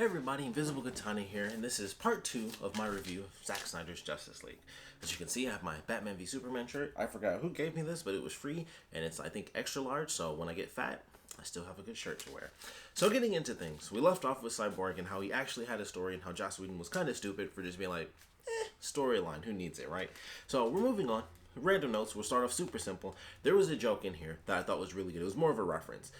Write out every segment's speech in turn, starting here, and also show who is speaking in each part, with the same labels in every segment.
Speaker 1: Hey everybody, Invisiblekatana here, and this is part 2 of my review of Zack Snyder's Justice League. As you can see, I have my Batman v Superman shirt. I forgot who gave me this, but it was free, and it's, I think, extra large, so when I get fat, I still have a good shirt to wear. So getting into things, we left off with Cyborg and how he actually had a story and how Joss Whedon was kind of stupid for just being like, storyline, who needs it, right? So we're moving on. Random notes, we'll start off super simple. There was a joke in here that I thought was really good. It was more of a reference.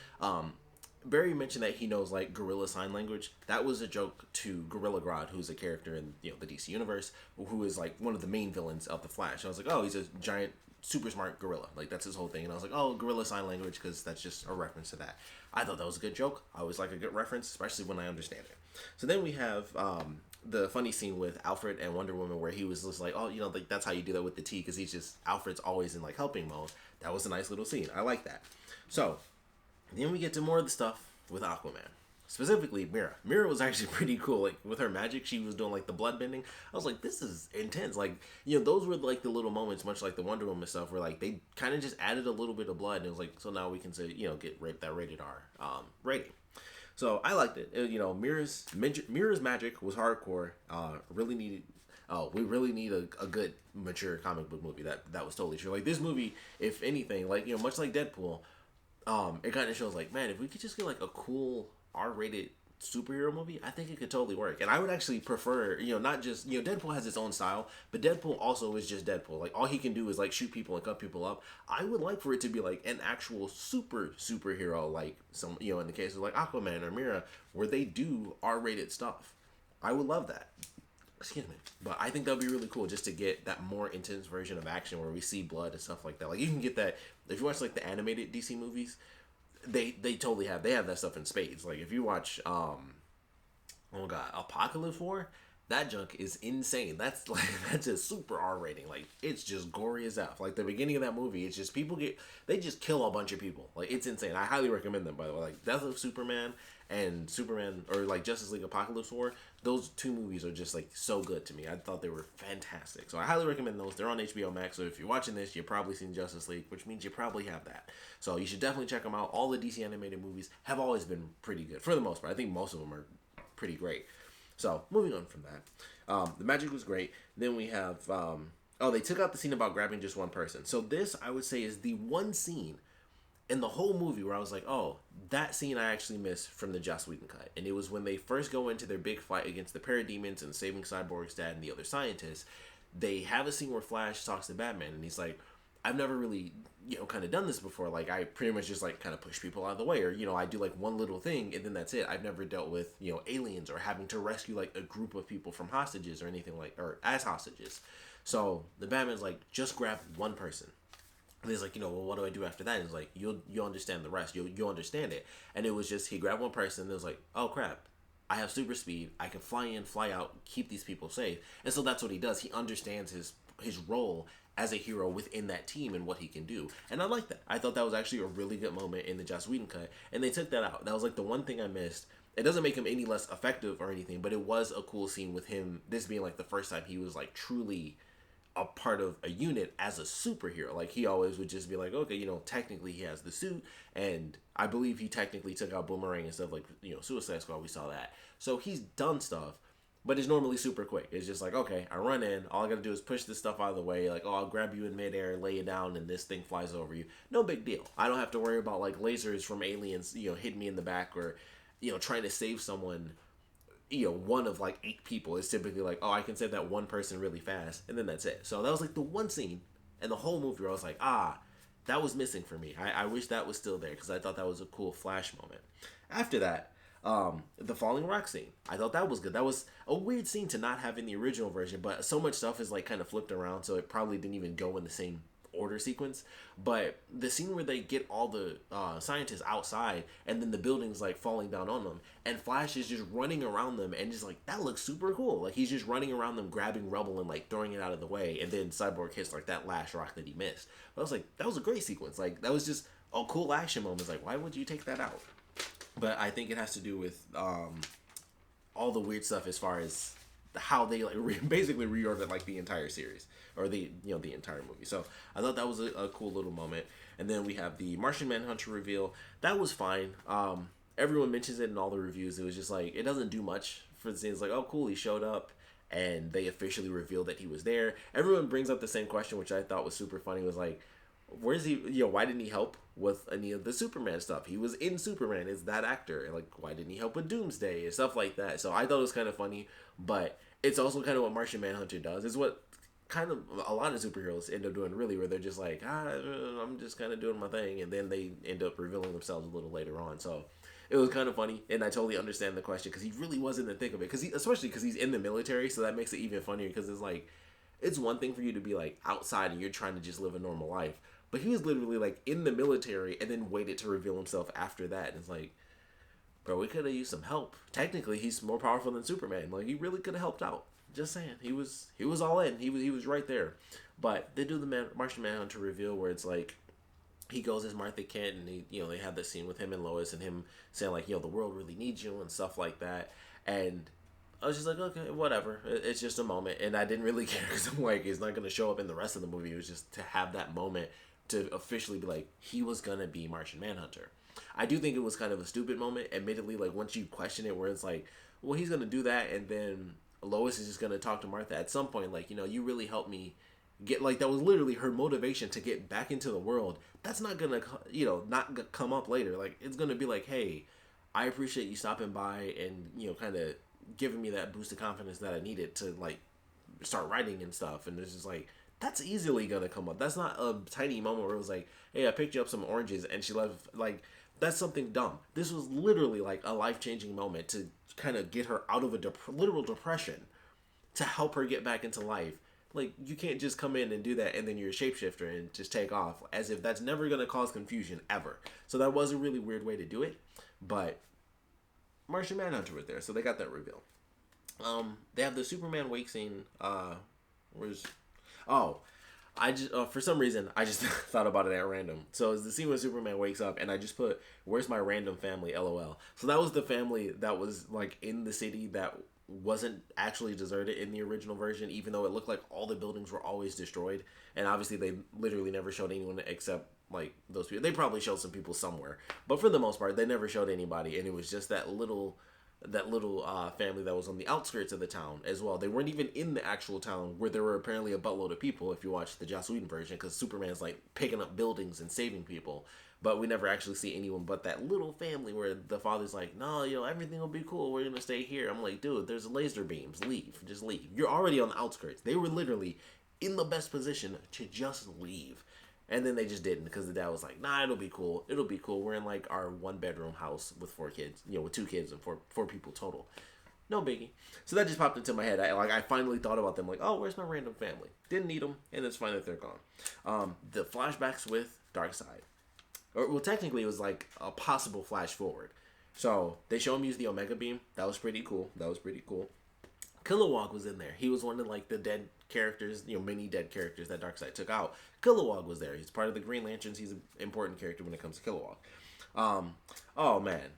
Speaker 1: Barry mentioned that he knows like Gorilla Sign Language. That was a joke to Gorilla Grodd, who's a character in the DC universe, who is like one of the main villains of the Flash. I was like, oh, he's a giant, super smart gorilla. Like that's his whole thing. And I was like, oh, Gorilla Sign Language, because that's just a reference to that. I thought that was a good joke. I always like a good reference, especially when I understand it. So then we have the funny scene with Alfred and Wonder Woman where he was just like, oh, like that's how you do that with the T, because Alfred's always in like helping mode. That was a nice little scene. I like that. So then we get to more of the stuff with Aquaman. Specifically, Mira. Mira was actually pretty cool. Like, with her magic, she was doing, like, the blood bending. I was like, this is intense. Like, those were, like, the little moments, much like the Wonder Woman stuff, where, like, they kind of just added a little bit of blood, and it was like, so now we can say, get that rated R rating. So, I liked it. Mira's magic was hardcore. Really needed... Oh, we really need a good, mature comic book movie. That was totally true. Like, this movie, if anything, like, much like Deadpool, it kind of shows like, man, if we could just get like a cool R-rated superhero movie, I think it could totally work. And I would actually prefer, not just, Deadpool has its own style, but Deadpool also is just Deadpool. Like all he can do is like shoot people and cut people up. I would like for it to be like an actual superhero, like some, in the case of like Aquaman or Mira, where they do R-rated stuff. I would love that. Excuse me. But I think that would be really cool just to get that more intense version of action where we see blood and stuff like that. Like you can get that if you watch like the animated DC movies, they totally have that stuff in spades. Like if you watch oh god, Apocalypse War, that junk is insane. That's a super R rating. Like it's just gory as F. Like the beginning of that movie, it's just they just kill a bunch of people. Like it's insane. I highly recommend them, by the way. Like Death of Superman and Superman, or like Justice League Apocalypse War, those two movies are just like so good to me. I thought they were fantastic. So I highly recommend those. They're on HBO Max. So if you're watching this, you've probably seen Justice League, which means you probably have that. So you should definitely check them out. All the DC animated movies have always been pretty good for the most part. I think most of them are pretty great. So moving on from that, the magic was great. Then we have they took out the scene about grabbing just one person. So this, I would say, is the one scene in the whole movie where I was like, oh, that scene I actually missed from the Joss Whedon cut. And it was when they first go into their big fight against the parademons and saving Cyborg's dad and the other scientists. They have a scene where Flash talks to Batman and he's like, I've never really, kind of done this before. Like, I pretty much just, like, kind of push people out of the way. Or, I do, like, one little thing, and then that's it. I've never dealt with, aliens or having to rescue, like, a group of people from hostages or anything like, or as hostages. So, the Batman's like, just grab one person. And he's like, well, what do I do after that? And he's like, you'll understand the rest. You'll understand it. And it was just, he grabbed one person, and it was like, oh, crap. I have super speed. I can fly in, fly out, keep these people safe. And so that's what he does. He understands his role as a hero within that team and what he can do. And I like that. I thought that was actually a really good moment in the Joss Whedon cut. And they took that out. That was like the one thing I missed. It doesn't make him any less effective or anything, but it was a cool scene with him, this being like the first time he was like truly a part of a unit as a superhero. Like he always would just be like, okay, technically he has the suit, and I believe he technically took out Boomerang and stuff like, Suicide Squad, we saw that. So he's done stuff, but it's normally super quick. It's just like, okay, I run in, all I gotta do is push this stuff out of the way, like, oh, I'll grab you in midair, lay you down, and this thing flies over you. No big deal. I don't have to worry about like lasers from aliens, hitting me in the back, or, trying to save someone. One of like 8 people is typically like, oh, I can save that one person really fast, and then that's it. So that was like the one scene in the whole movie where I was like, that was missing for me. I wish that was still there, because I thought that was a cool Flash moment. After that, the falling rock scene, I thought that was good. That was a weird scene to not have in the original version, but so much stuff is like kind of flipped around, so it probably didn't even go in the same order sequence. But the scene where they get all the scientists outside, and then the building's like falling down on them, and Flash is just running around them, and just like, that looks super cool. Like he's just running around them, grabbing rubble and like throwing it out of the way, and then Cyborg hits like that last rock that he missed. But I was like, that was a great sequence. Like that was just a cool action moment. It's like, why would you take that out? But I think it has to do with all the weird stuff as far as how they like basically reordered like the entire series, or the entire movie. So I thought that was a cool little moment. And then we have the Martian Manhunter reveal. That was fine. everyone mentions it in all the reviews. It was just like, it doesn't do much for the scene. It's like, oh, cool, he showed up, and they officially revealed that he was there. Everyone brings up the same question, which I thought was super funny. Was like, where's he? Why didn't he help with any of the Superman stuff? He was in Superman. Is that actor? Like, why didn't he help with Doomsday and stuff like that? So I thought it was kind of funny, but it's also kind of what Martian Manhunter does. It's what kind of a lot of superheroes end up doing, really, where they're just like, I'm just kind of doing my thing, and then they end up revealing themselves a little later on. So it was kind of funny, and I totally understand the question, because he really wasn't in the thick of it, especially because he's in the military, so that makes it even funnier, because it's like, it's one thing for you to be like outside and you're trying to just live a normal life, but he was literally like in the military and then waited to reveal himself after that, and it's like, bro, we could have used some help. Technically, he's more powerful than Superman. Like, he really could have helped out. Just saying, he was all in. He was right there. But they do the Martian Manhunter reveal where it's like, he goes as Martha Kent, and they have this scene with him and Lois, and him saying like, the world really needs you and stuff like that. And I was just like, okay, whatever. It's just a moment, and I didn't really care, because I'm like, it's not gonna show up in the rest of the movie. It was just to have that moment to officially be like, he was gonna be Martian Manhunter. I do think it was kind of a stupid moment, admittedly. Like, once you question it, where it's like, well, he's gonna do that, and then Lois is just gonna talk to Martha at some point, like, you really helped me get, like, that was literally her motivation to get back into the world. That's not gonna not come up later. Like, it's gonna be like, hey, I appreciate you stopping by and kind of giving me that boost of confidence that I needed to, like, start writing and stuff. And it's just like, that's easily gonna come up. That's not a tiny moment where it was like, hey, I picked you up some oranges and she left. Like, that's something dumb. This was literally like a life-changing moment to kind of get her out of a literal depression, to help her get back into life. Like, you can't just come in and do that and then you're a shapeshifter and just take off, as if that's never going to cause confusion ever. So that was a really weird way to do it, but Martian Manhunter was there, so they got that reveal. They have the Superman wake scene. I just for some reason I just thought about it at random. So it's the scene where Superman wakes up, and I just put, "Where's my random family? LOL." So that was the family that was like in the city that wasn't actually deserted in the original version, even though it looked like all the buildings were always destroyed. And obviously they literally never showed anyone except like those people. They probably showed some people somewhere, but for the most part they never showed anybody, and it was just that little family that was on the outskirts of the town as well. They weren't even in the actual town, where there were apparently a buttload of people if you watch the Joss Whedon version, because Superman's like picking up buildings and saving people. But we never actually see anyone but that little family, where the father's like, no, everything will be cool. We're going to stay here. I'm like, dude, there's laser beams. Leave. Just leave. You're already on the outskirts. They were literally in the best position to just leave. And then they just didn't, because the dad was like, nah, it'll be cool. It'll be cool. We're in like our 1-bedroom house with 4 kids, with 2 kids and four people total. No biggie. So that just popped into my head. I finally thought about them, like, oh, where's my random family? Didn't need them, and it's fine that they're gone. The flashbacks with Darkseid. Well, technically, it was like a possible flash forward. So they show him use the Omega Beam. That was pretty cool. Kilowog was in there. He was one of like the dead characters, many dead characters that Darkseid took out. Kilowog was there. He's part of the Green Lanterns. He's an important character when it comes to Kilowog. Oh man.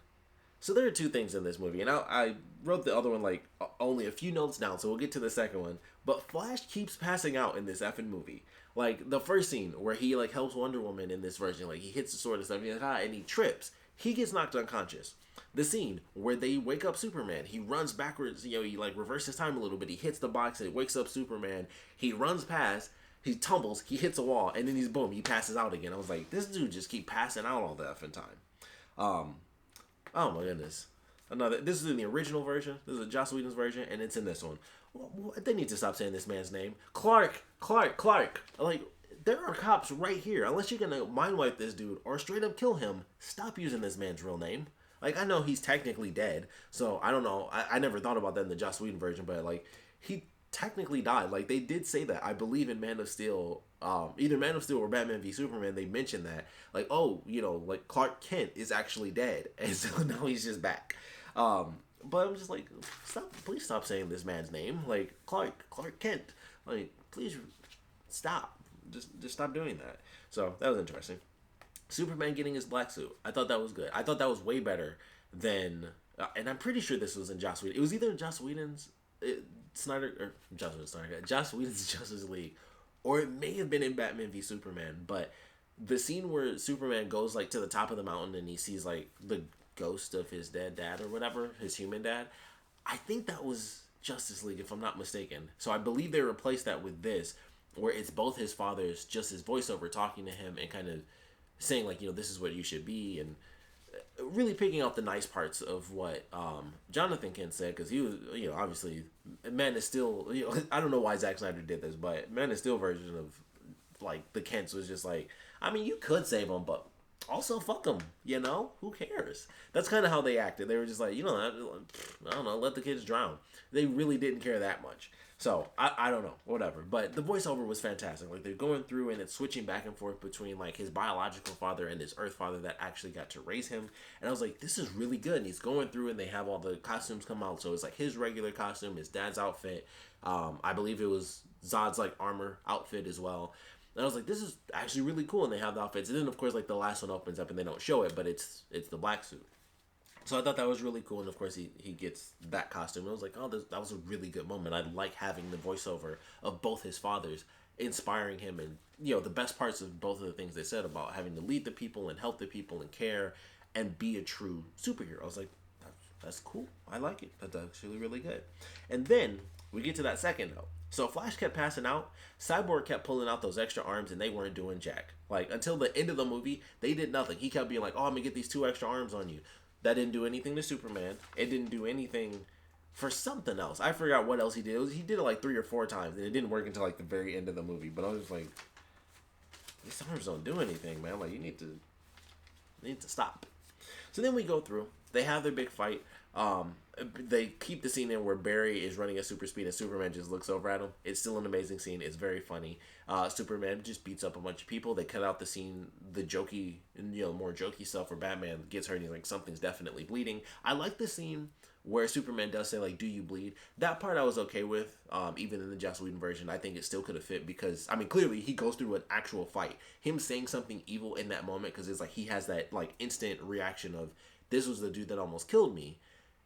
Speaker 1: So there are 2 things in this movie, and I wrote the other one like only a few notes down, so we'll get to the second one. But Flash keeps passing out in this effing movie. Like, the first scene where he like helps Wonder Woman in this version, like he hits the sword and stuff, and he trips. He gets knocked unconscious. The scene where they wake up Superman, he runs backwards, he like reverses time a little bit. He hits the box and it wakes up Superman. He runs past, he tumbles, he hits a wall, and then he passes out again. I was like, this dude just keep passing out all the effing time. Oh my goodness. This is in the original version. This is Joss Whedon's version, and it's in this one. They need to stop saying this man's name. Clark. Like, there are cops right here. Unless you're gonna mind wipe this dude or straight up kill him, stop using this man's real name. Like, I know he's technically dead, so I don't know. I never thought about that in the Joss Whedon version, but like, he technically died. Like, they did say that. I believe in Man of Steel, either Man of Steel or Batman v Superman, they mentioned that. Like, like Clark Kent is actually dead, and so now he's just back. But I'm just like, please stop saying this man's name. Like, Clark Kent. Like, please stop. Just stop doing that. So that was interesting. Superman getting his black suit. I thought that was good. I thought that was way better than, and I'm pretty sure this was in Joss Whedon. It was either Joss Whedon's Joss Whedon's Justice League, or it may have been in Batman v Superman. But the scene where Superman goes like to the top of the mountain and he sees like the ghost of his dead dad or whatever, his human dad. I think that was Justice League, if I'm not mistaken. So I believe they replaced that with this, where it's both his father's, just his voiceover talking to him and kind of saying, like, this is what you should be, and really picking out the nice parts of what Jonathan Kent said, because he was, obviously, Man of Steel, I don't know why Zack Snyder did this, but Man of Steel version of, like, the Kents was just like, I mean, you could save them, but also fuck them, who cares? That's kind of how they acted. They were just like, I don't know, let the kids drown. They really didn't care that much. So, I don't know, whatever. But the voiceover was fantastic. Like, they're going through and it's switching back and forth between, like, his biological father and his Earth father that actually got to raise him. And I was like, this is really good. And he's going through and they have all the costumes come out. So, it's like his regular costume, his dad's outfit. I believe it was Zod's, like, armor outfit as well. And I was like, this is actually really cool. And they have the outfits. And then, of course, like, the last one opens up and they don't show it, but it's the black suit. So I thought that was really cool, and of course he gets that costume. And I was like, oh, that was a really good moment. I like having the voiceover of both his fathers, inspiring him, and the best parts of both of the things they said about having to lead the people and help the people and care and be a true superhero. I was like, that's cool. I like it. That's actually really good. And then we get to that second note. So Flash kept passing out. Cyborg kept pulling out those extra arms, and they weren't doing jack. Like, until the end of the movie, they did nothing. He kept being like, oh, I'm gonna get these 2 extra arms on you. That didn't do anything to Superman. It didn't do anything for something else. I forgot what else he did. He did it like 3 or 4 times, and it didn't work until like the very end of the movie. But I was just like, these arms don't do anything, man. Like, you need to stop. So then we go through. They have their big fight. They keep the scene in where Barry is running at super speed and Superman just looks over at him. It's still an amazing scene. It's very funny. Superman just beats up a bunch of people. They cut out the scene, the jokey, more jokey stuff where Batman gets hurt and he's like, something's definitely bleeding. I like the scene where Superman does say, like, do you bleed? That part I was okay with, even in the Joss Whedon version. I think it still could have fit because, I mean, clearly he goes through an actual fight. Him saying something evil in that moment, because it's like he has that, like, instant reaction of, this was the dude that almost killed me.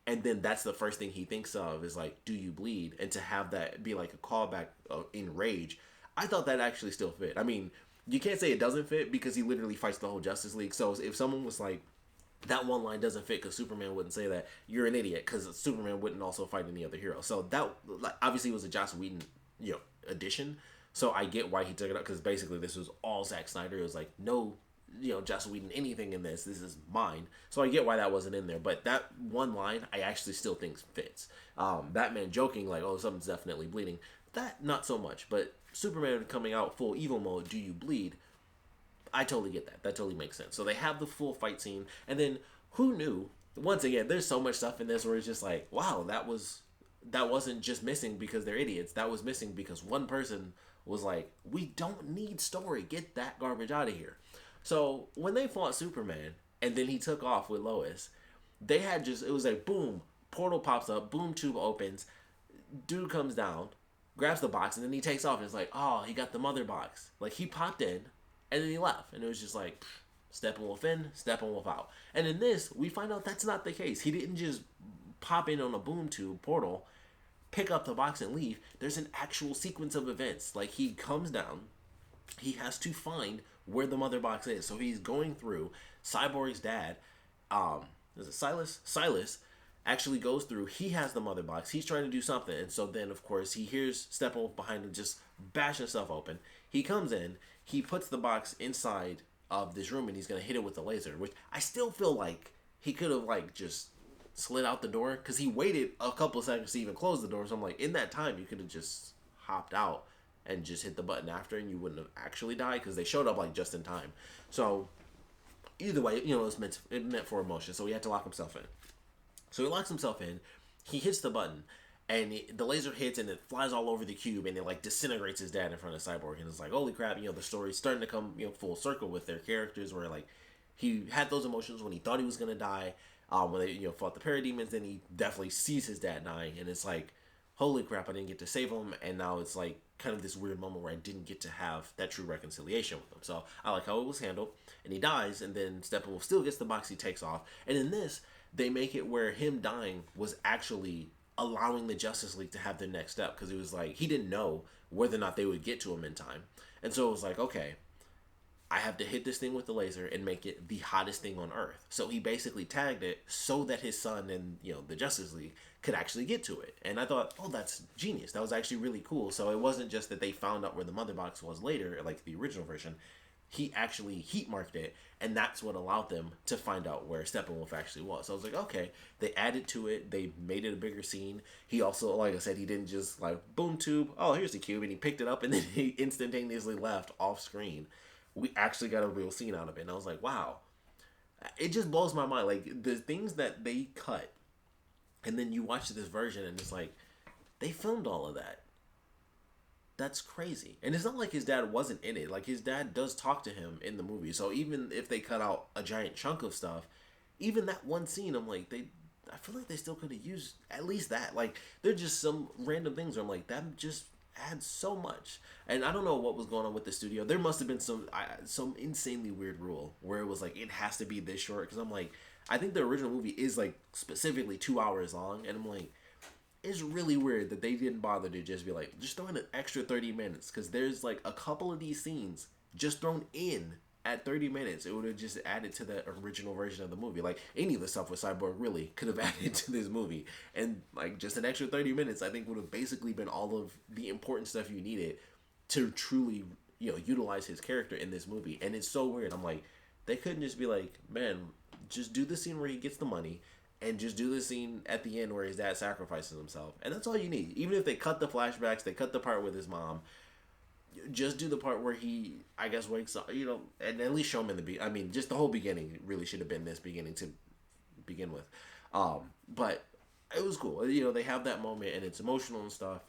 Speaker 1: And then that's the first thing he thinks of is like, do you bleed? And to have that be like a callback in Rage, I thought that actually still fit. I mean, you can't say it doesn't fit because he literally fights the whole Justice League. So if someone was like, that one line doesn't fit because Superman wouldn't say that, you're an idiot, because Superman wouldn't also fight any other hero. So that, like, obviously was a Joss Whedon, addition. So I get why he took it up, because basically this was all Zack Snyder. It was like, no, Joss Whedon anything in this. This is mine. So I get why that wasn't in there. But that one line, I actually still think fits. Batman joking like, oh, something's definitely bleeding. That, not so much. But Superman coming out full evil mode, do you bleed? I totally get that. That totally makes sense. So they have the full fight scene. And then, who knew? Once again, there's so much stuff in this where it's just like, wow, that wasn't just missing because they're idiots. That was missing because one person was like, we don't need story. Get that garbage out of here. So, when they fought Superman, and then he took off with Lois, they had it was like, boom, portal pops up, boom, tube opens, dude comes down, grabs the box, and then he takes off, and it's like, oh, he got the mother box. Like, he popped in, and then he left, and it was just like, Steppenwolf in, Steppenwolf out. And in this, we find out that's not the case. He didn't just pop in on a boom tube portal, pick up the box, and leave. There's an actual sequence of events. Like, he comes down, he has to find where the mother box is. So he's going through. Cyborg's dad, is it Silas? Silas actually goes through. He has the mother box. He's trying to do something. And so then, of course, he hears Steppenwolf behind him just bashing stuff open. He comes in. He puts the box inside of this room, and he's going to hit it with the laser, which I still feel like he could have, like, just slid out the door, because he waited a couple of seconds to even close the door. So I'm like, in that time, you could have just hopped out and just hit the button after, and you wouldn't have actually died, because they showed up like just in time. So either way, it was meant for emotion. So he had to lock himself in. So he locks himself in. He hits the button, and the laser hits, and it flies all over the cube, and it like disintegrates his dad in front of Cyborg. And it's like, holy crap! The story's starting to come full circle with their characters, where like he had those emotions when he thought he was gonna die. When they fought the parademons, then he definitely sees his dad dying, and it's like, holy crap! I didn't get to save him, and now it's like kind of this weird moment where I didn't get to have that true reconciliation with him. So I like how it was handled, and he dies, and then Steppenwolf still gets the box, he takes off, and in this, they make it where him dying was actually allowing the Justice League to have their next step, because it was like, he didn't know whether or not they would get to him in time, and so it was like, okay, I have to hit this thing with the laser and make it the hottest thing on Earth. So he basically tagged it so that his son and, you know, the Justice League could actually get to it. And I thought, oh, that's genius. That was actually really cool. So it wasn't just that they found out where the mother box was later, like the original version. He actually heat marked it, and that's what allowed them to find out where Steppenwolf actually was. So I was like, okay, they added to it, they made it a bigger scene. He also, like I said, he didn't just like boom tube, oh, here's the cube, and he picked it up and then he instantaneously left off screen. We actually got a real scene out of it, and I was like, wow. It just blows my mind, like the things that they cut, and then you watch this version and it's like they filmed all of that. That's crazy. And it's not like his dad wasn't in it. Like, his dad does talk to him in the movie. So even if they cut out a giant chunk of stuff, even that one scene, I'm like, I feel like they still could have used at least that. Like, they're just some random things where I'm like, that just adds so much. And I don't know what was going on with the studio. There must have been some insanely weird rule where it was like, it has to be this short. Because I'm like, I think the original movie is like specifically 2 hours long. And I'm like, it's really weird that they didn't bother to just be like, just throw in an extra 30 minutes. Because there's like a couple of these scenes just thrown in at 30 minutes. It would have just added to the original version of the movie. Like, any of the stuff with Cyborg really could have added to this movie. And like, just an extra 30 minutes, I think would have basically been all of the important stuff you needed to truly, you know, utilize his character in this movie. And it's so weird. I'm like, they couldn't just be like, man, just do the scene where he gets the money. And just do the scene at the end where his dad sacrifices himself. And that's all you need. Even if they cut the flashbacks, they cut the part with his mom, just do the part where he, I guess, wakes up, you know, and at least show him in the I mean, just the whole beginning really should have been this beginning to begin with. But it was cool. You know, they have that moment and it's emotional and stuff.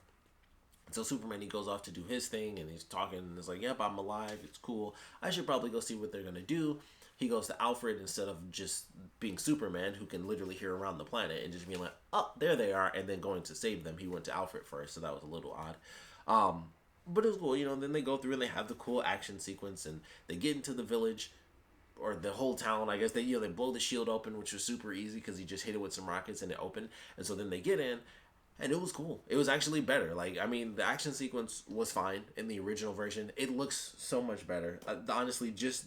Speaker 1: So Superman, he goes off to do his thing and he's talking and it's like, yep, I'm alive. It's cool. I should probably go see what they're going to do. He goes to Alfred instead of just being Superman, who can literally hear around the planet, and just being like, oh, there they are, and then going to save them. He went to Alfred first, so that was a little odd. But it was cool, you know, then they go through and they have the cool action sequence, and they get into the village, or the whole town, I guess. They, you know, they blow the shield open, which was super easy, because he just hit it with some rockets, and it opened. And so then they get in, and it was cool. It was actually better. Like, I mean, the action sequence was fine in the original version. It looks so much better. Honestly, just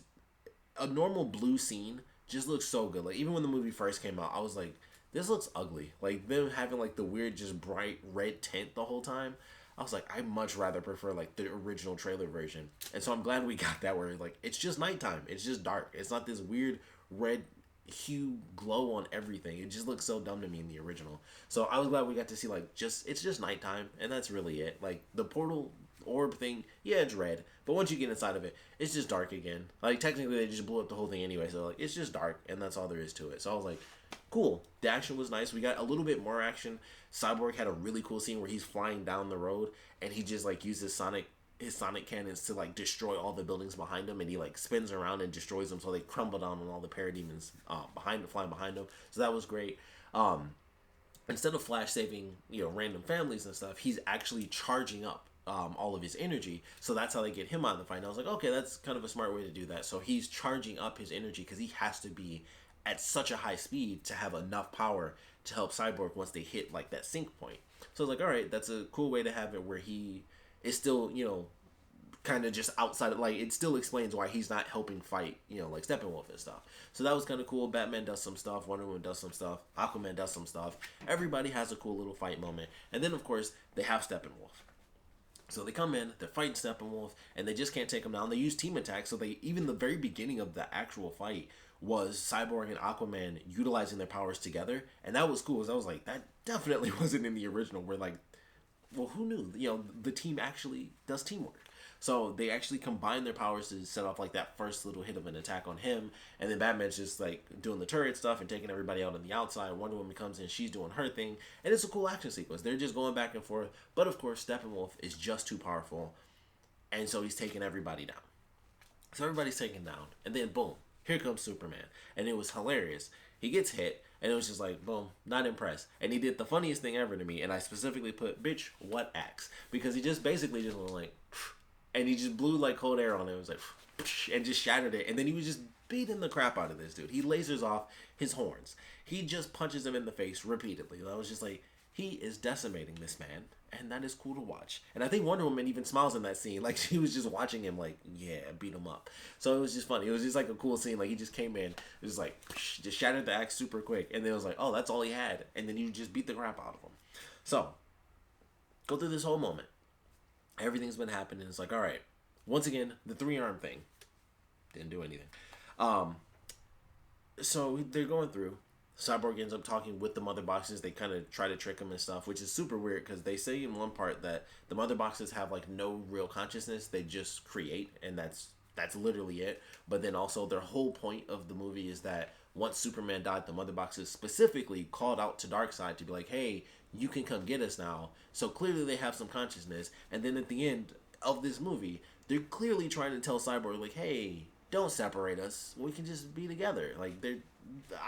Speaker 1: a normal blue scene just looks so good. Like, even when the movie first came out, I was like, this looks ugly. Like, them having like the weird just bright red tint the whole time, I was like, I much rather prefer like the original trailer version. And so I'm glad we got that, where like it's just nighttime, it's just dark, it's not this weird red hue glow on everything. It just looks so dumb to me in the original. So I was glad we got to see like it's just nighttime, and that's really it. Like, the portal orb thing, yeah, it's red, but once you get inside of it, it's just dark again. Like, technically they just blew up the whole thing anyway, so like it's just dark, and that's all there is to it. So I was like, cool. The action was nice. We got a little bit more action. Cyborg had a really cool scene where he's flying down the road and he just like uses his sonic cannons to like destroy all the buildings behind him, and he like spins around and destroys them, so they crumble down on all the parademons flying behind him. So that was great. Instead of Flash saving, you know, random families and stuff, he's actually charging up all of his energy. So that's how they get him out of the fight. And I was like, okay, that's kind of a smart way to do that. So he's charging up his energy because he has to be at such a high speed to have enough power to help Cyborg once they hit like that sync point. So I was like, all right, that's a cool way to have it, where he is still, you know, kind of just outside of, like, it still explains why he's not helping fight, you know, like Steppenwolf and stuff. So that was kind of cool. Batman does some stuff, Wonder Woman does some stuff, Aquaman does some stuff. Everybody has a cool little fight moment. And then of course they have Steppenwolf. So they come in, they're fighting Steppenwolf, and they just can't take him down. They use team attacks, so they, even the very beginning of the actual fight was Cyborg and Aquaman utilizing their powers together, and that was cool. Because I was like, that definitely wasn't in the original, where like, well, who knew? You know, the team actually does teamwork. So they actually combine their powers to set off like that first little hit of an attack on him, and then Batman's just like doing the turret stuff and taking everybody out on the outside. Wonder Woman comes in, she's doing her thing, and it's a cool action sequence. They're just going back and forth, but of course Steppenwolf is just too powerful, and so he's taking everybody down. So everybody's taken down, and then boom, here comes Superman, and it was hilarious. He gets hit, and it was just like, boom, not impressed. And he did the funniest thing ever to me, and I specifically put, bitch, what axe? Because he just basically just went like, and he just blew like cold air on it. It was like, and just shattered it. And then he was just beating the crap out of this dude. He lasers off his horns. He just punches him in the face repeatedly. I was just like, he is decimating this man, and that is cool to watch. And I think Wonder Woman even smiles in that scene, like she was just watching him, like, yeah, beat him up. So it was just funny. It was just like a cool scene. Like he just came in, it was like just shattered the axe super quick, and then it was like, oh, that's all he had, and then you just beat the crap out of him. So go through this whole moment. Everything's been happening. It's like, all right, once again, the 3-arm thing didn't do anything. So they're going through. Cyborg ends up talking with the mother boxes. They kind of try to trick him and stuff, which is super weird because they say in one part that the mother boxes have like no real consciousness. They just create, and that's literally it. But then also their whole point of the movie is that once Superman died, the mother boxes specifically called out to Darkseid to be like, hey, you can come get us now. So clearly they have some consciousness. And then at the end of this movie, they're clearly trying to tell Cyborg like, hey, don't separate us. We can just be together. Like they're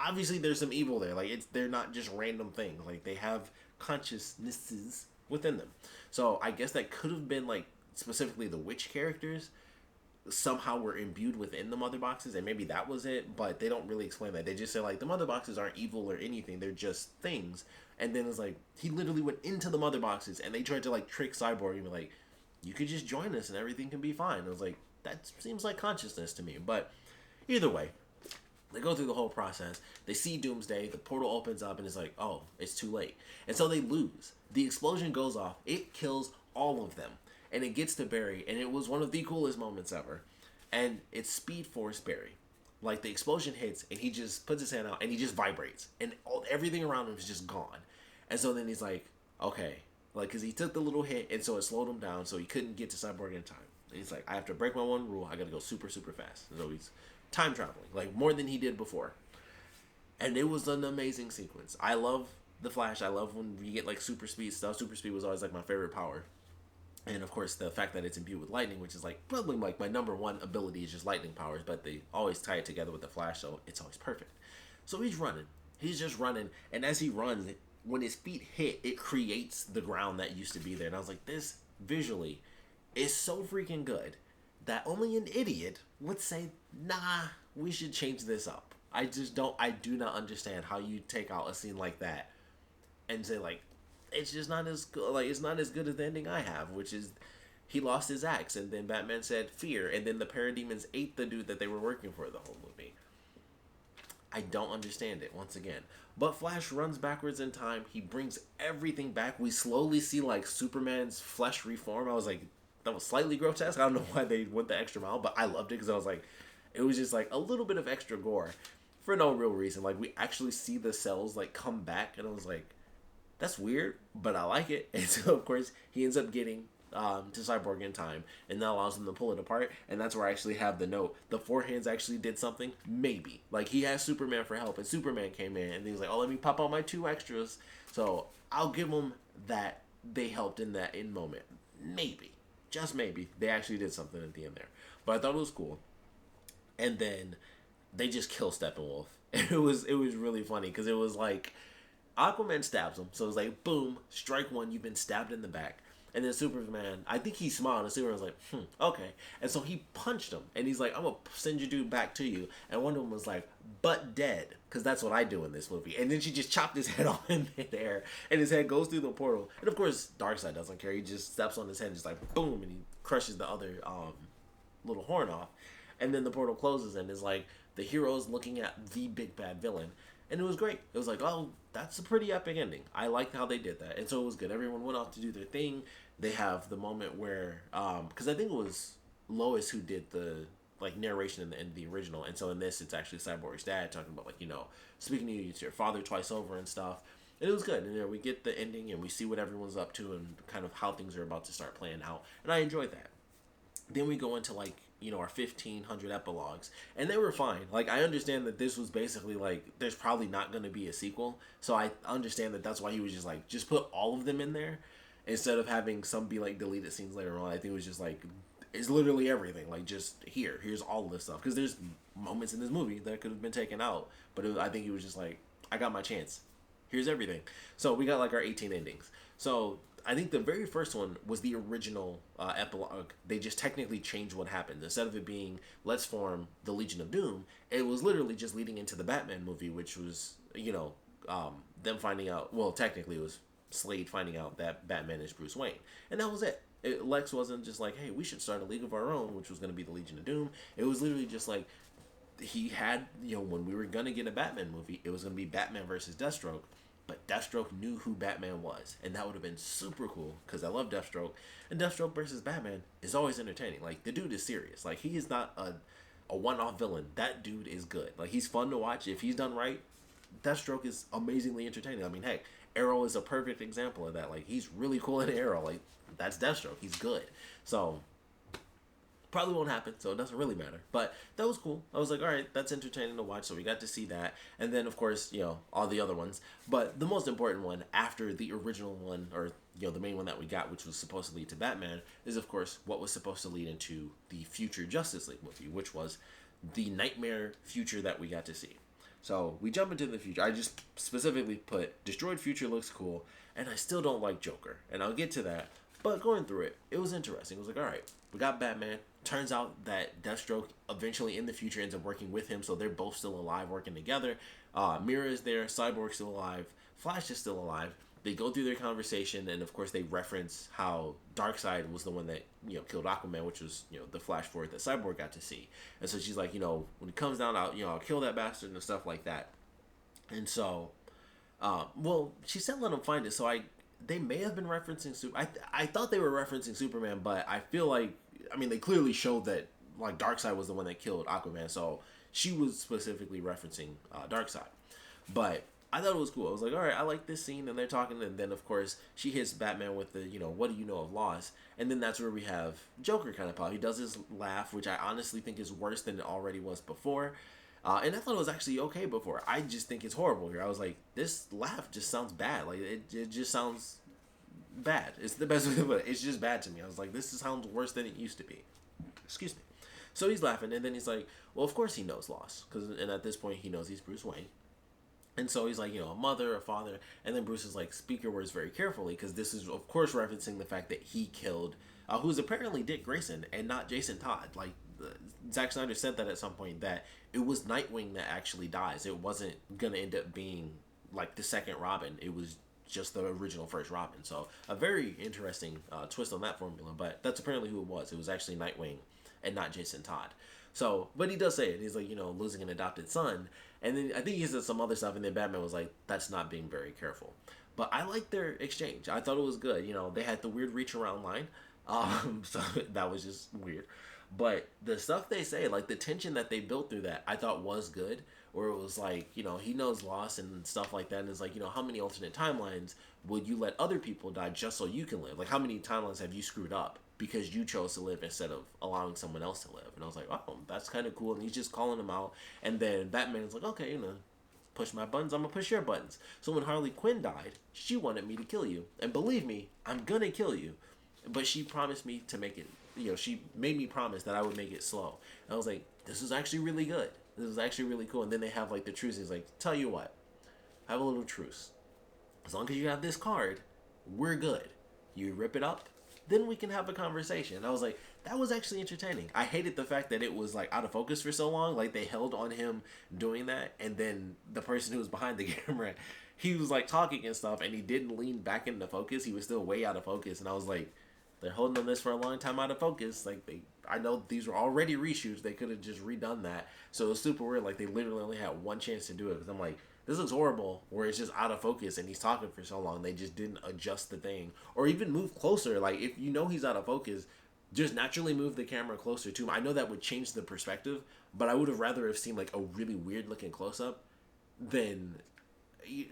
Speaker 1: obviously there's some evil there. Like they're not just random things. Like they have consciousnesses within them. So I guess that could have been like specifically the witch characters somehow were imbued within the mother boxes, and maybe that was it, but they don't really explain that. They just say like the mother boxes aren't evil or anything, they're just things. And then it's like he literally went into the mother boxes and they tried to like trick Cyborg and be like, you could just join us and everything can be fine. I was like, that seems like consciousness to me. But either way, they go through the whole process. They see Doomsday. The portal opens up and it's like, oh, it's too late. And so they lose. The explosion goes off. It kills all of them. And it gets to Barry. And it was one of the coolest moments ever. And it's Speed Force Barry. Like the explosion hits and he just puts his hand out and he just vibrates. And everything around him is just gone. And so then he's like, okay. Like, because he took the little hit and so it slowed him down. So he couldn't get to Cyborg in time. And he's like, I have to break my one rule. I got to go super, super fast. So he's time traveling, like more than he did before. And it was an amazing sequence. I love the Flash. I love when we get like super speed stuff. Super speed was always like my favorite power. And of course the fact that it's imbued with lightning, which is like probably like my number one ability is just lightning powers, but they always tie it together with the Flash, so it's always perfect. So he's running. He's just running. And as he runs, when his feet hit, it creates the ground that used to be there. And I was like, this visually is so freaking good that only an idiot would say, nah, we should change this up. I do not understand how you take out a scene like that and say like, it's just not as good, like it's not as good as the ending I have, which is he lost his axe and then Batman said fear and then the parademons ate the dude that they were working for the whole movie. I don't understand it once again. But Flash runs backwards in time. He brings everything back. We slowly see like Superman's flesh reform. I was like, that was slightly grotesque. I don't know why they went the extra mile, but I loved it because I was like, it was just like a little bit of extra gore for no real reason. Like we actually see the cells like come back and I was like, that's weird, but I like it. And so of course he ends up getting to Cyborg in time, and that allows him to pull it apart. And that's where I actually have the note. The Four Hands actually did something, maybe. Like he asked Superman for help, and Superman came in, and he was like, "Oh, let me pop out my 2 extras." So I'll give them that they helped in that in moment. Maybe, just maybe, they actually did something at the end there. But I thought it was cool. And then they just kill Steppenwolf. It was really funny because it was like Aquaman stabs him, so it was like boom, strike one, you've been stabbed in the back. And then Superman, I think he smiled, and Superman was like, okay. And so he punched him, and he's like, I'm going to send your dude back to you. And Wonder Woman was like, but dead, because that's what I do in this movie. And then she just chopped his head off in midair, and his head goes through the portal. And of course, Darkseid doesn't care. He just steps on his head and just like, boom, and he crushes the other little horn off. And then the portal closes, and it's like the heroes looking at the big bad villain. And it was great. It was like, oh, that's a pretty epic ending. I liked how they did that. And so it was good. Everyone went off to do their thing. They have the moment where, because I think it was Lois who did the like narration in the original. And so in this, it's actually Cyborg's dad talking about like, speaking to you, it's your father twice over and stuff. And it was good. And we get the ending and we see what everyone's up to and kind of how things are about to start playing out. And I enjoyed that. Then we go into like, our 1,500 epilogues, and they were fine. Like, I understand that this was basically like, there's probably not going to be a sequel, so I understand that that's why he was just like, just put all of them in there, instead of having some be like deleted scenes later on. I think it was just like, it's literally everything, like just here's all of this stuff, because there's moments in this movie that could have been taken out, but I think he was just like, I got my chance, here's everything. So we got like our 18 endings. So I think the very first one was the original epilogue. They just technically changed what happened. Instead of it being, let's form the Legion of Doom, it was literally just leading into the Batman movie, which was, them finding out, well, technically it was Slade finding out that Batman is Bruce Wayne, and that was it. Lex wasn't just like, hey, we should start a League of Our Own, which was going to be the Legion of Doom. It was literally just like, he had, when we were going to get a Batman movie, it was going to be Batman versus Deathstroke, but Deathstroke knew who Batman was, and that would have been super cool, because I love Deathstroke, and Deathstroke versus Batman is always entertaining. Like, the dude is serious. Like, he is not a one-off villain. That dude is good. Like, he's fun to watch. If he's done right, Deathstroke is amazingly entertaining. I mean, heck, Arrow is a perfect example of that. Like, he's really cool in Arrow. Like, that's Deathstroke. He's good. So, probably won't happen, so it doesn't really matter. But that was cool. I was like, all right, that's entertaining to watch. So we got to see that. And then, of course, all the other ones. But the most important one after the original one, or, the main one that we got, which was supposed to lead to Batman, is, of course, what was supposed to lead into the future Justice League movie, which was the nightmare future that we got to see. So we jump into the future. I just specifically put destroyed future looks cool, and I still don't like Joker. And I'll get to that. But going through it, it was interesting. It was like, all right, we got Batman. Turns out that Deathstroke eventually in the future ends up working with him, so they're both still alive working together. Mira is there, Cyborg's still alive, Flash is still alive. They go through their conversation, and of course they reference how Darkseid was the one that killed Aquaman, which was the Flash forward that Cyborg got to see. And so she's like, when it comes down, I'll kill that bastard and stuff like that. And so, she said let him find it. So they may have been referencing I thought they were referencing Superman, but I feel like, they clearly showed that like Darkseid was the one that killed Aquaman, so she was specifically referencing Darkseid. But I thought it was cool. I was like, all right, I like this scene, and they're talking, and then of course she hits Batman with the, what do you know of loss? And then that's where we have Joker kind of pop. He does his laugh, which I honestly think is worse than it already was before. And I thought it was actually okay before. I just think it's horrible here. I was like, this laugh just sounds bad. Like, it just sounds bad. It's the best way to put it. It's just bad to me. I was like, this sounds worse than it used to be. Excuse me. So he's laughing, and then he's like, well, of course he knows loss. And at this point, he knows he's Bruce Wayne. And so he's like, a mother, a father. And then Bruce is like, speak your words very carefully, because this is, of course, referencing the fact that he killed, who's apparently Dick Grayson and not Jason Todd. Like, Zack Snyder said that at some point, that it was Nightwing that actually dies. It wasn't going to end up being, like, the second Robin. It was just the original first Robin. So a very interesting twist on that formula. But that's apparently who it was. It was actually Nightwing and not Jason Todd. So, but he does say it. He's like, losing an adopted son. And then I think he said some other stuff, and then Batman was like, that's not being very careful. But I liked their exchange. I thought it was good. They had the weird reach around line. So that was just weird. But the stuff they say, like the tension that they built through that, I thought was good. Where it was like, he knows loss and stuff like that. And it's like, how many alternate timelines would you let other people die just so you can live? Like, how many timelines have you screwed up because you chose to live instead of allowing someone else to live? And I was like, oh, that's kind of cool. And he's just calling them out. And then Batman's like, okay, push my buttons, I'm going to push your buttons. So when Harley Quinn died, she wanted me to kill you. And believe me, I'm going to kill you. But she promised me to make it, she made me promise that I would make it slow. And I was like, this is actually really good. This is actually really cool. And then they have like the truce. He's like, tell you what, have a little truce. As long as you have this card, we're good. You rip it up, then we can have a conversation. And I was like, that was actually entertaining. I hated the fact that it was like out of focus for so long. Like they held on him doing that. And then the person who was behind the camera, he was like talking and stuff, and he didn't lean back into focus. He was still way out of focus. And I was like, they're holding on this for a long time out of focus. Like I know these were already reshoots. They could have just redone that. So it was super weird. Like they literally only had one chance to do it. Because I'm like, this looks horrible. Where it's just out of focus and he's talking for so long. They just didn't adjust the thing or even move closer. Like if he's out of focus, just naturally move the camera closer to him. I know that would change the perspective, but I would have rather have seen like a really weird looking close up than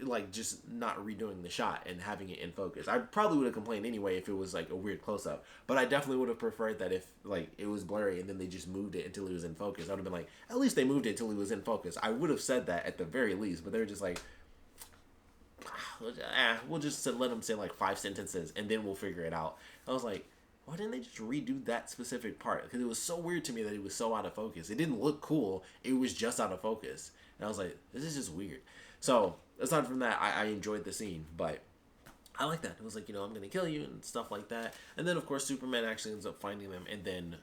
Speaker 1: like just not redoing the shot and having it in focus. I probably would have complained anyway if it was like a weird close up, but I definitely would have preferred that if like it was blurry and then they just moved it until it was in focus. I would have been like, at least they moved it until it was in focus. I would have said that at the very least, but they were just like, we'll just let them say like 5 sentences and then we'll figure it out. I was like, why didn't they just redo that specific part? Because it was so weird to me that it was so out of focus. It didn't look cool. It was just out of focus. And I was like, this is just weird. So aside from that, I enjoyed the scene, but I like that. It was like, I'm going to kill you and stuff like that. And then, of course, Superman actually ends up finding them, and then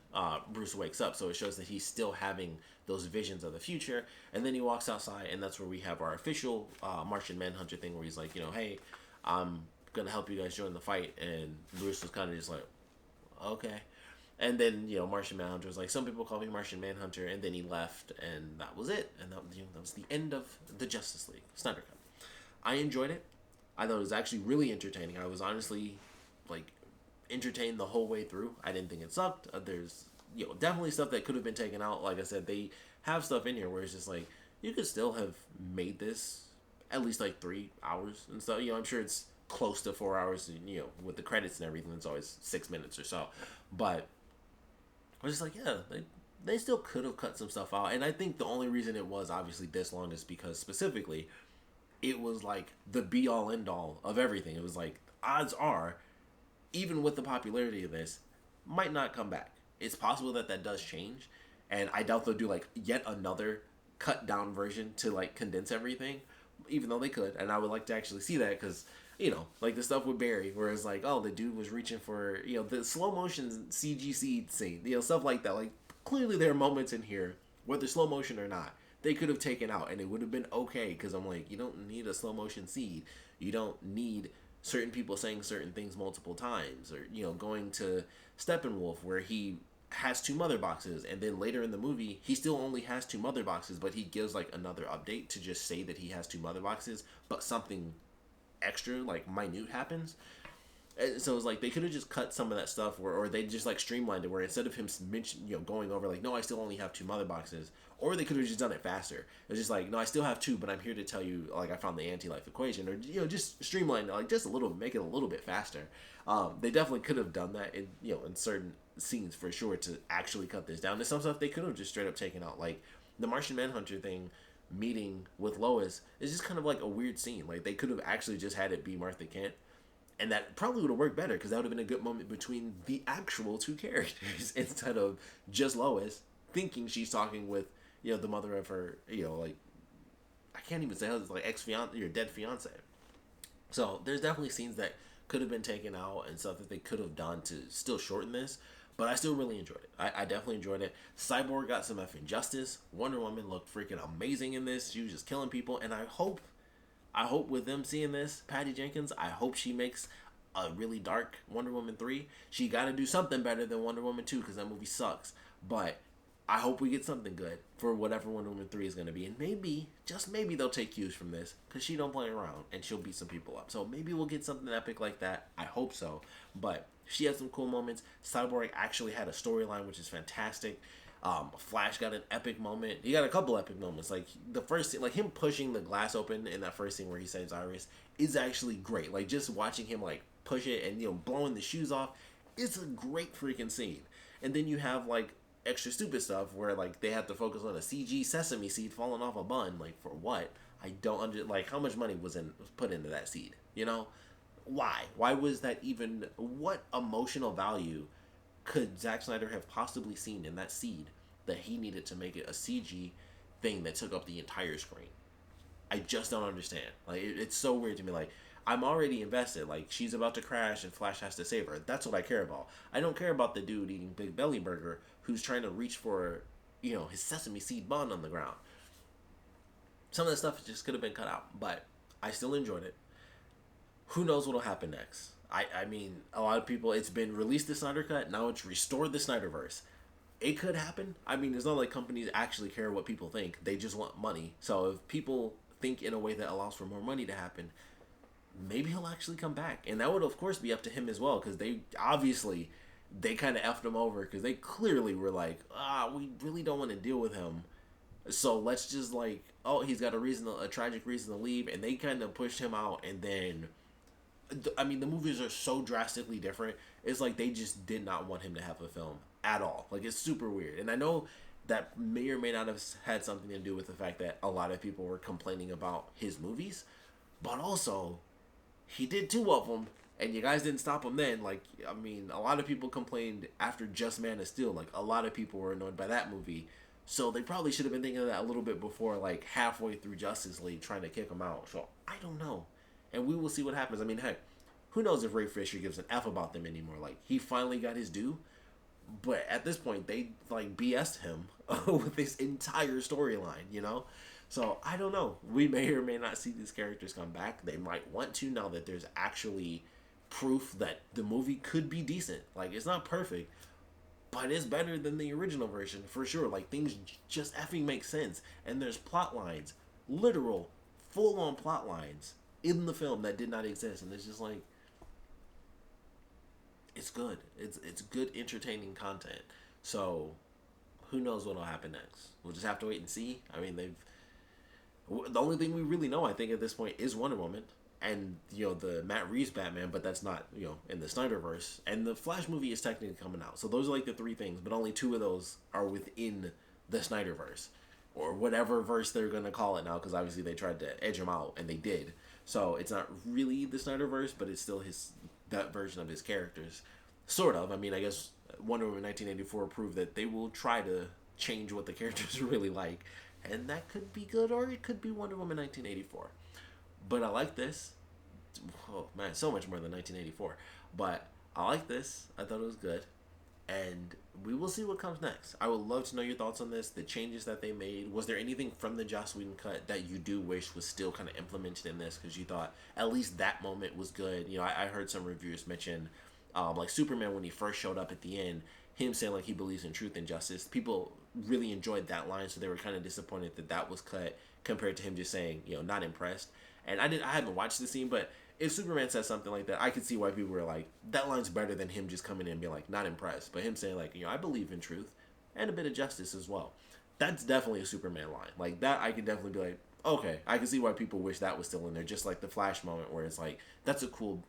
Speaker 1: Bruce wakes up. So it shows that he's still having those visions of the future. And then he walks outside, and that's where we have our official Martian Manhunter thing where he's like, hey, I'm gonna help you guys join the fight. And Bruce was kind of just like, okay. And then, Martian Manhunter was like, some people call me Martian Manhunter, and then he left, and that was it. And that was the end of the Justice League Snyder Cut. I enjoyed it. I thought it was actually really entertaining. I was honestly, entertained the whole way through. I didn't think it sucked. There's, definitely stuff that could have been taken out. Like I said, they have stuff in here where it's just like, you could still have made this at least 3 hours and stuff. I'm sure it's close to 4 hours, with the credits and everything. It's always 6 minutes or so. But I was just like, yeah, they still could have cut some stuff out. And I think the only reason it was obviously this long is because specifically it was the be all end all of everything. It was odds are, even with the popularity of this, might not come back. It's possible that does change. And I doubt they'll do yet another cut down version to condense everything, even though they could. And I would like to actually see that because, the stuff with Barry, where it's oh, the dude was reaching for, the slow motion CG seed scene, stuff like that. Clearly there are moments in here, whether slow motion or not, they could have taken out and it would have been okay. Because I'm you don't need a slow motion seed. You don't need certain people saying certain things multiple times, or, going to Steppenwolf where he has 2 mother boxes, and then later in the movie he still only has 2 mother boxes, but he gives another update to just say that he has 2 mother boxes, but something extra minute happens. And so it's they could have just cut some of that stuff, or they just streamlined it, where instead of him going over no, I still only have 2 mother boxes, or they could have just done it faster. It's just no, I still have 2, but I'm here to tell you I found the anti-life equation, or just streamline it just a little, make it a little bit faster. They definitely could have done that in in certain scenes for sure to actually cut this down. There's some stuff they could have just straight up taken out, the Martian Manhunter thing meeting with Lois is just kind of a weird scene. They could have actually just had it be Martha Kent, and that probably would have worked better because that would have been a good moment between the actual 2 characters instead of just Lois thinking she's talking with the mother of her I can't even say how it's ex-fiance, your dead fiance. So there's definitely scenes that could have been taken out and stuff that they could have done to still shorten this. But I still really enjoyed it. I definitely enjoyed it. Cyborg got some effing justice. Wonder Woman looked freaking amazing in this. She was just killing people. And I hope with them seeing this, Patty Jenkins, I hope she makes a really dark Wonder Woman 3. She got to do something better than Wonder Woman 2 because that movie sucks. But I hope we get something good for whatever Wonder Woman 3 is going to be. And maybe, just maybe, they'll take cues from this because she don't play around and she'll beat some people up. So maybe we'll get something epic like that. I hope so. But she had some cool moments. Cyborg actually had a storyline, which is fantastic. Flash got an epic moment. He got a couple epic moments. The first, him pushing the glass open in that first scene where he saves Iris is actually great. Just watching him push it and blowing the shoes off, it's a great freaking scene. And then you have extra stupid stuff where they have to focus on a CG sesame seed falling off a bun. For what? I don't how much money was put into that seed? Why was that even? What emotional value could Zack Snyder have possibly seen in that seed that he needed to make it a CG thing that took up the entire screen? I just don't understand. It's so weird to me. I'm already invested. She's about to crash and Flash has to save her. That's what I care about. I don't care about the dude eating Big Belly Burger who's trying to reach for, his sesame seed bun on the ground. Some of that stuff just could have been cut out, but I still enjoyed it. Who knows what'll happen next? I mean, a lot of people, it's been released the Snyder Cut, now it's restored the Snyderverse. It could happen. I mean, it's not like companies actually care what people think. They just want money. So if people think in a way that allows for more money to happen, maybe he'll actually come back. And that would, of course, be up to him as well, because they kind of effed him over, because they clearly were we really don't want to deal with him. So let's just he's got a tragic reason to leave, and they kind of pushed him out, and then I mean, the movies are so drastically different. It's they just did not want him to have a film at all. It's super weird. And I know that may or may not have had something to do with the fact that a lot of people were complaining about his movies. But also, he did 2 of them, and you guys didn't stop him then. I mean, a lot of people complained after Just Man of Steel. A lot of people were annoyed by that movie. So they probably should have been thinking of that a little bit before, halfway through Justice League, trying to kick him out. So, I don't know. And we will see what happens. I mean, heck, who knows if Ray Fisher gives an F about them anymore. He finally got his due. But at this point, they, BS'd him with this entire storyline, So I don't know. We may or may not see these characters come back. They might want to now that there's actually proof that the movie could be decent. Like, it's not perfect, but it's better than the original version for sure. Like, things just effing make sense, and there's plot lines, literal, full-on plot lines in the film that did not exist, and it's just like, it's good. It's good, entertaining content. So, who knows what'll happen next? We'll just have to wait and see. I mean, the only thing we really know, I think, at this point is Wonder Woman and, the Matt Reeves Batman, but that's not, in the Snyderverse. And the Flash movie is technically coming out. So those are like the three things, but only two of those are within the Snyderverse. Or whatever verse they're going to call it now, because obviously they tried to edge him out, and they did. So it's not really the Snyderverse, but it's still that version of his characters. Sort of. I mean, I guess Wonder Woman 1984 proved that they will try to change what the characters are really like. And that could be good, or it could be Wonder Woman 1984. But I like this. Oh, man, so much more than 1984. But I like this. I thought it was good. And we will see what comes next. I would love to know your thoughts on this, the changes that they made. Was there anything from the Joss Whedon cut that you do wish was still kind of implemented in this? Because you thought at least that moment was good. I heard some reviewers mention, like Superman when he first showed up at the end, him saying like he believes in truth and justice. People really enjoyed that line, so they were kind of disappointed that was cut compared to him just saying, not impressed. And I haven't watched the scene, but if Superman says something like that, I could see why people were like, that line's better than him just coming in and being like, not impressed. But him saying like, I believe in truth and a bit of justice as well. That's definitely a Superman line. Like that, I could definitely be like, okay, I can see why people wish that was still in there. Just like the Flash moment where it's like, that's a cool,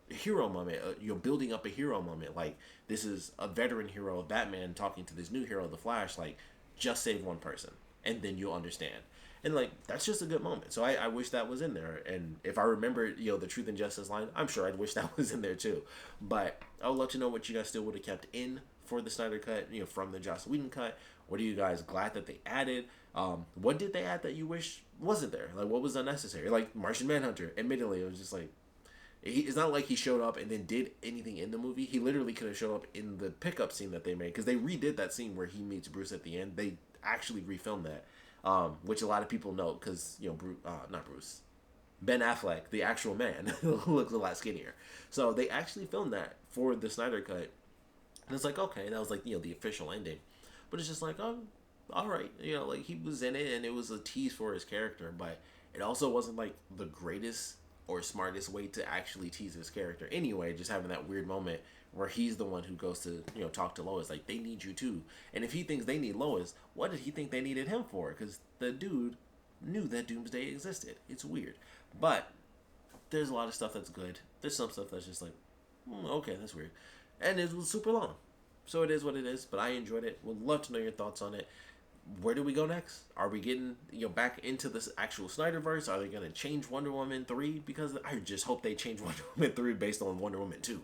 Speaker 1: hero moment. You're building up a hero moment. Like, this is a veteran hero of Batman talking to this new hero, the Flash. Like, just save one person, and then you'll understand. And like, that's just a good moment. So I wish that was in there. And if I remember, the truth and justice line, I'm sure I'd wish that was in there too. But I would love to know what you guys still would have kept in for the Snyder cut, from the Joss Whedon cut. What are you guys glad that they added? What did they add that you wish wasn't there? Like, what was unnecessary? Like Martian Manhunter. Admittedly, it was just like, it's not like he showed up and then did anything in the movie. He literally could have showed up in the pickup scene that they made, because they redid that scene where he meets Bruce at the end. They actually refilmed that. Which a lot of people know because, not Bruce, Ben Affleck, the actual man, looks a lot skinnier. So they actually filmed that for the Snyder cut. And it's like, okay, that was like, the official ending. But it's just like, oh, all right. Like he was in it and it was a tease for his character. But it also wasn't like the greatest or smartest way to actually tease his character. Anyway, just having that weird moment where he's the one who goes to, talk to Lois. Like, they need you too. And if he thinks they need Lois, what did he think they needed him for? Because the dude knew that Doomsday existed. It's weird. But there's a lot of stuff that's good. There's some stuff that's just like, okay, that's weird. And it was super long. So it is what it is. But I enjoyed it. Would love to know your thoughts on it. Where do we go next? Are we getting back into this actual Snyderverse? Are they going to change Wonder Woman 3? Because I just hope they change Wonder Woman 3 based on Wonder Woman 2.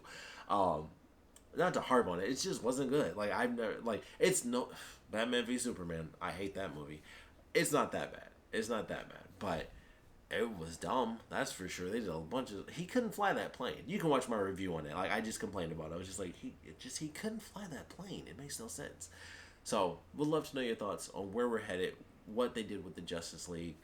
Speaker 1: Not to harp on it, it just wasn't good. Like, I've never, like, it's no Batman v Superman. I hate that movie. It's not that bad. It's not that bad, but it was dumb. That's for sure. They did a bunch of. He couldn't fly that plane. You can watch my review on it. Like, I just complained about it. I was just like, he couldn't fly that plane. It makes no sense. So, would love to know your thoughts on where we're headed, what they did with the Justice League,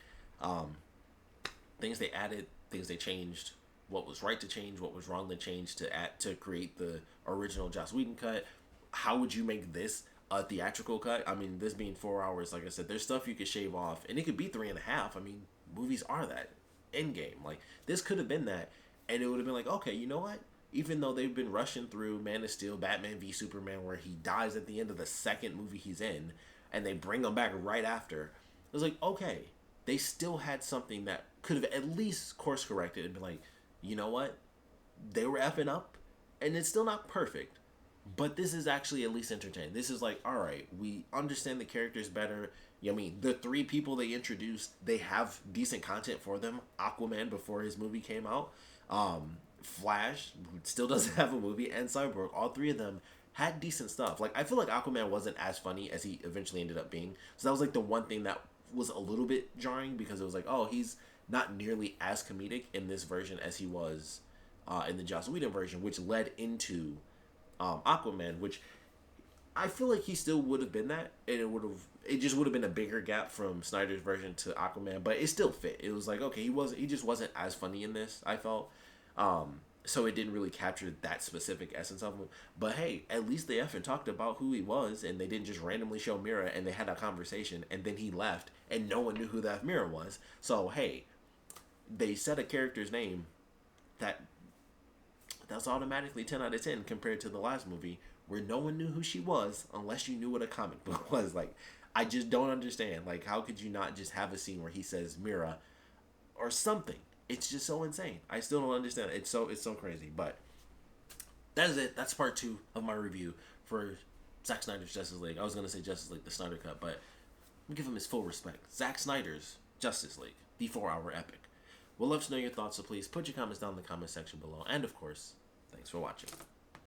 Speaker 1: things they added, things they changed, what was right to change, what was wrong to change to create the original Joss Whedon cut. How would you make this a theatrical cut? I mean, this being 4 hours, like I said, there's stuff you could shave off, and it could be 3.5. I mean, movies are that. Endgame. Like, this could have been that, and it would have been like, okay, you know what? Even though they've been rushing through Man of Steel, Batman v Superman, where he dies at the end of the second movie he's in, and they bring him back right after, it was like, okay, they still had something that could have at least course corrected and been like, you know what? They were effing up, and it's still not perfect, but this is actually at least entertaining. This is like, all right, we understand the characters better. I mean, the 3 people they introduced, they have decent content for them. Aquaman, before his movie came out, Flash, who still doesn't have a movie, and Cyborg, all 3 of them had decent stuff. Like, I feel like Aquaman wasn't as funny as he eventually ended up being. So that was like the one thing that was a little bit jarring, because it was like, oh, he's not nearly as comedic in this version as he was in the Joss Whedon version, which led into Aquaman, which I feel like he still would have been that, and it just would have been a bigger gap from Snyder's version to Aquaman, but it still fit. It was like, okay, he just wasn't as funny in this, I felt. So it didn't really capture that specific essence of him. But hey, at least they effing talked about who he was, and they didn't just randomly show Mira, and they had a conversation, and then he left, and no one knew who that Mira was. So hey, they said a character's name that's automatically 10 out of 10 compared to the last movie where no one knew who she was unless you knew what a comic book was. Like, I just don't understand. Like, how could you not just have a scene where he says Mira or something? It's just so insane. I still don't understand. It's so crazy. But that is it. That's part 2 of my review for Zack Snyder's Justice League. I was gonna say Justice League, the Snyder Cut, but I'm give him his full respect. Zack Snyder's Justice League, the 4-hour epic. We'd love to know your thoughts, so please put your comments down in the comment section below. And of course, thanks for watching.